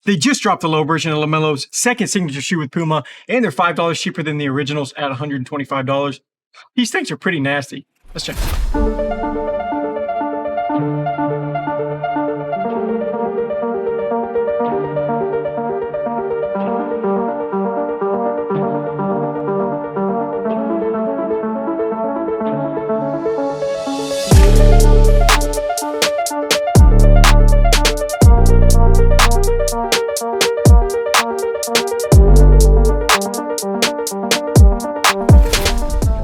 They just dropped the low version of LaMelo's second signature shoe with Puma, and they're $5 cheaper than the originals at $125. These things are pretty nasty. Let's check it out.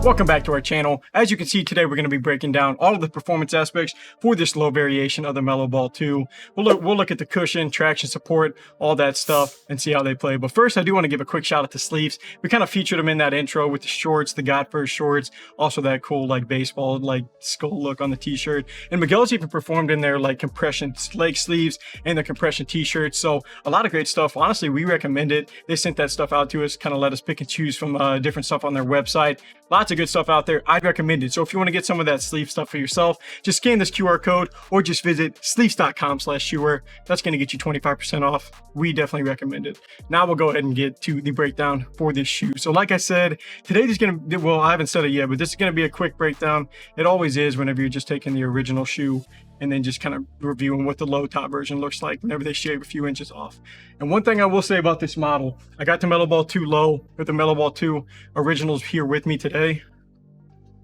Welcome back to our channel. As you can see, today we're going to be breaking down all of the performance aspects for this low variation of the Melo Ball 2. We'll look at the cushion, traction support, all that stuff, and see how they play. But first, I do want to give a quick shout out to sleeves. We kind of featured them in that intro with the shorts, the God First shorts, also that cool like baseball like skull look on the t-shirt. And Miguel's even performed in their like compression leg sleeves and the compression t-shirts. So a lot of great stuff. Honestly, we recommend it. They sent that stuff out to us, kind of let us pick and choose from different stuff on their website. Lots of good stuff out there. I'd recommend it. So if you want to get some of that sleeve stuff for yourself, just scan this QR code or just visit sleeves.com/shoewear. That's going to get you 25% off. We definitely recommend it. Now we'll go ahead and get to the breakdown for this shoe. So like I said, today is going to be, well, I haven't said it yet, but this is going to be a quick breakdown. It always is whenever you're just taking the original shoe and then just kind of reviewing what the low top version looks like whenever they shave a few inches off. And one thing I will say about this model, I got the Melo Ball 2 low with the Melo Ball 2 originals here with me today.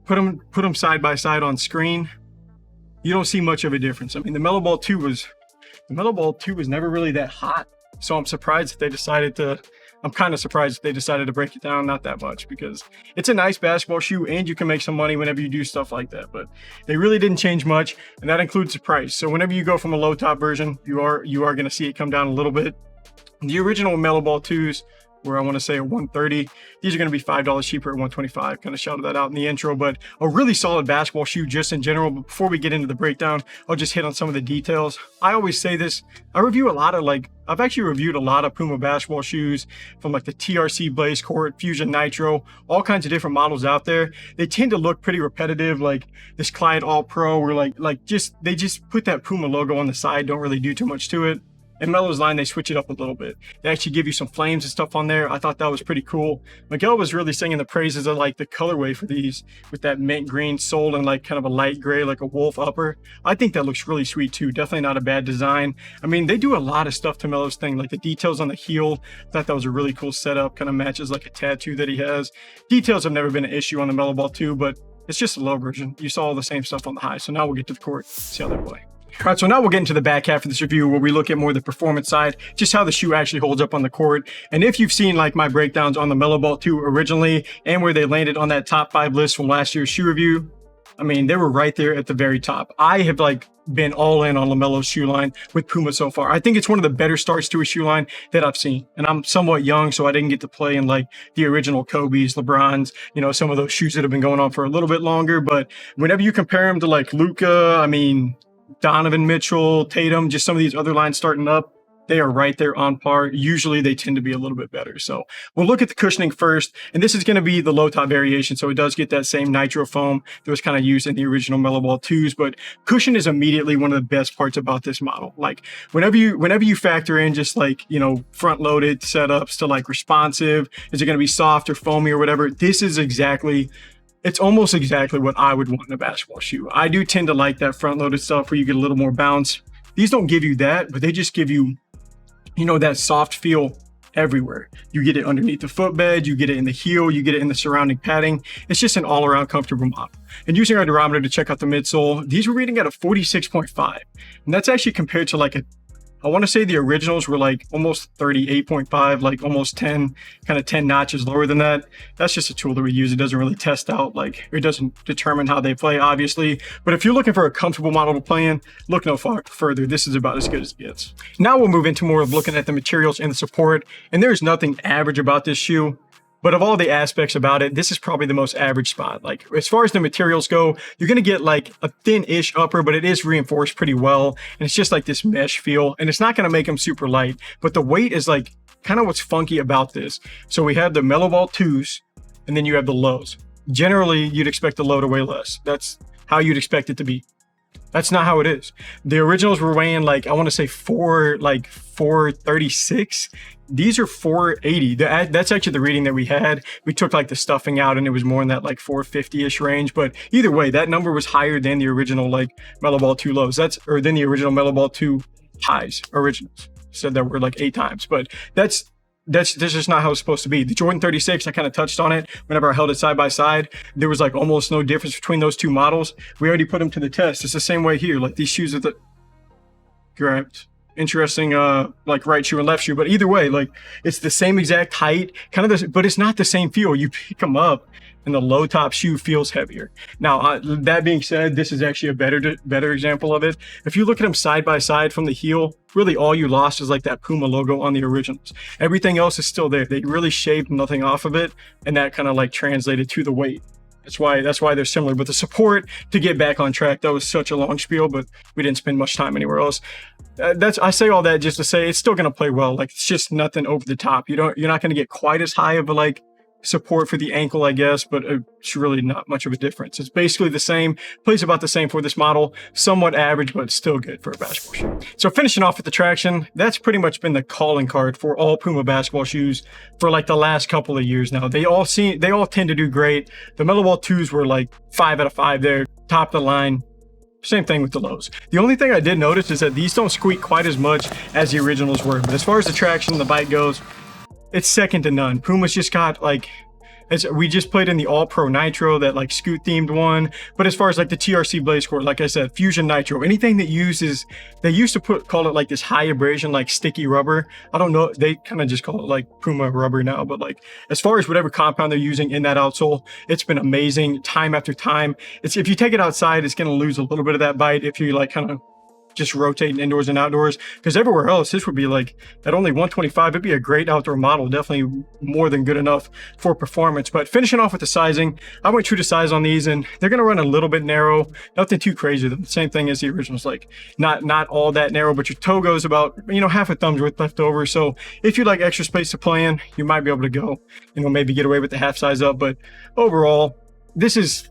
Put them side by side on screen. You don't see much of a difference. I mean, the Melo Ball 2 was never really that hot. So I'm surprised that they decided to, I'm kind of surprised that they decided to break it down not that much, because it's a nice basketball shoe and you can make some money whenever you do stuff like that. But they really didn't change much, and that includes the price. So whenever you go from a low top version, you are going to see it come down a little bit. The original Melo Ball 2s, where I want to say at $130, these are going to be $5 cheaper at $125. Kind of shouted that out in the intro, but a really solid basketball shoe just in general. But before we get into the breakdown, I'll just hit on some of the details. I always say this, I've actually reviewed a lot of Puma basketball shoes, from like the TRC Blaze Court, Fusion Nitro, all kinds of different models out there. They tend to look pretty repetitive, like this Clyde All Pro, where they just put that Puma logo on the side, don't really do too much to it. In Melo's line, they switch it up a little bit. They actually give you some flames and stuff on there. I thought that was pretty cool. Miguel was really singing the praises of like the colorway for these, with that mint green sole and like kind of a light gray, like a wolf upper. I think that looks really sweet too. Definitely not a bad design. I mean, they do a lot of stuff to Melo's thing, like the details on the heel. I thought that was a really cool setup. Kind of matches like a tattoo that he has. Details have never been an issue on the Melo Ball 2, but it's just a low version. You saw all the same stuff on the high. So now we'll get to the court, see how they play. All right, so now we'll get into the back half of this review where we look at more of the performance side, just how the shoe actually holds up on the court. And if you've seen like my breakdowns on the Melo Ball 2 originally and where they landed on that top 5 list from last year's shoe review, I mean, they were right there at the very top. I have like been all in on LaMelo's shoe line with Puma so far. I think it's one of the better starts to a shoe line that I've seen. And I'm somewhat young, so I didn't get to play in like the original Kobe's, LeBron's, you know, some of those shoes that have been going on for a little bit longer. But whenever you compare them to like Luka, I mean, Donovan Mitchell, Tatum, just some of these other lines starting up, they are right there on par. Usually they tend to be a little bit better. So we'll look at the cushioning first, and this is going to be the low top variation. So it does get that same nitro foam that was kind of used in the original Melo Ball 2s, but cushion is immediately one of the best parts about this model. Like whenever you factor in just like, you know, front loaded setups to like responsive, is it going to be soft or foamy or whatever? This is it's almost exactly what I would want in a basketball shoe. I do tend to like that front-loaded stuff where you get a little more bounce. These don't give you that, but they just give you, you know, that soft feel everywhere. You get it underneath the footbed, you get it in the heel, you get it in the surrounding padding. It's just an all-around comfortable model. And using our durometer to check out the midsole, these were reading at a 46.5. And that's actually compared to like I want to say the originals were like almost 38.5, like almost 10 notches lower than that. That's just a tool that we use. It doesn't really test out, like it doesn't determine how they play, obviously. But if you're looking for a comfortable model to play in, look no further. This is about as good as it gets. Now we'll move into more of looking at the materials and the support. And there's nothing average about this shoe. But of all the aspects about it, this is probably the most average spot. Like as far as the materials go, you're going to get like a thin-ish upper, but it is reinforced pretty well. And it's just like this mesh feel, and it's not going to make them super light, but the weight is like kind of what's funky about this. So we have the Melo Ball 2s, and then you have the lows. Generally, you'd expect the low to weigh less. That's how you'd expect it to be. That's not how it is. The originals were weighing like, I want to say 436. These are 480. That's actually the reading that we had. We took like the stuffing out and it was more in that like 450-ish range. But either way, that number was higher than the original like Mellow Ball 2 lows. Or than the original Mellow Ball 2 highs, originals. Said that were like 8 times. But that's just not how it's supposed to be. The Jordan 36, I kind of touched on it whenever I held it side by side. There was like almost no difference between those two models. We already put them to the test. It's the same way here. Like these shoes are the correct. Interesting like right shoe and left shoe, but either way, like it's the same exact height, kind of this, but it's not the same feel. You pick them up and the low top shoe feels heavier. Now that being said, this is actually a better example of it. If you look at them side by side from the heel, really all you lost is like that Puma logo on the originals. Everything else is still there. They really shaved nothing off of it, and that kind of like translated to the weight. That's why they're similar. But the support, to get back on track, that was such a long spiel, but we didn't spend much time anywhere else. I say all that just to say it's still going to play well. Like it's just nothing over the top. You're not going to get quite as high of a like support for the ankle, I guess, but it's really not much of a difference. It's basically the same, plays about the same for this model, somewhat average, but still good for a basketball shoe. So finishing off with the traction, that's pretty much been the calling card for all Puma basketball shoes for like the last couple of years now. They all tend to do great. The Mellow Ball 2s were like 5 out of 5 there, top of the line. Same thing with the lows. The only thing I did notice is that these don't squeak quite as much as the originals were, but as far as the traction and the bite goes, it's second to none. Puma's just got like, we just played in the All Pro Nitro, that like scoot themed one. But as far as like the TRC Blaze Core, like I said, Fusion Nitro, anything that uses, they used to call it like this high abrasion, like sticky rubber. I don't know, they kind of just call it like Puma rubber now. But like as far as whatever compound they're using in that outsole, it's been amazing time after time. If you take it outside, it's going to lose a little bit of that bite if you like kind of just rotating indoors and outdoors, because everywhere else this would be like at only 125. It'd be a great outdoor model, definitely more than good enough for performance. But finishing off with the sizing, I went true to size on these, and they're going to run a little bit narrow, nothing too crazy. The same thing as the originals, like not all that narrow, but your toe goes about half a thumb's worth left over. So if you like extra space to play in, you might be able to go maybe get away with the half size up. But overall, this is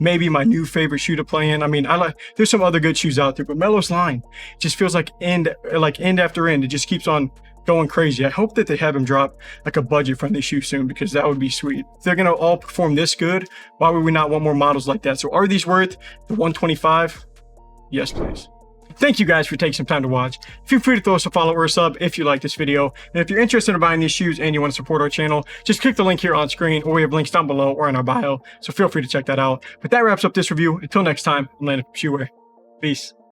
maybe my new favorite shoe to play in. I mean, there's some other good shoes out there, but Melo's line just feels like end after end. It just keeps on going crazy. I hope that they have him drop like a budget friendly shoe soon, because that would be sweet. If they're gonna all perform this good, why would we not want more models like that? So are these worth the 125? Yes, please. Thank you guys for taking some time to watch. Feel free to throw us a follow or a sub if you like this video. And if you're interested in buying these shoes and you want to support our channel, just click the link here on screen, or we have links down below or in our bio. So feel free to check that out. But that wraps up this review. Until next time, I'm Landon from Shoewear. Peace.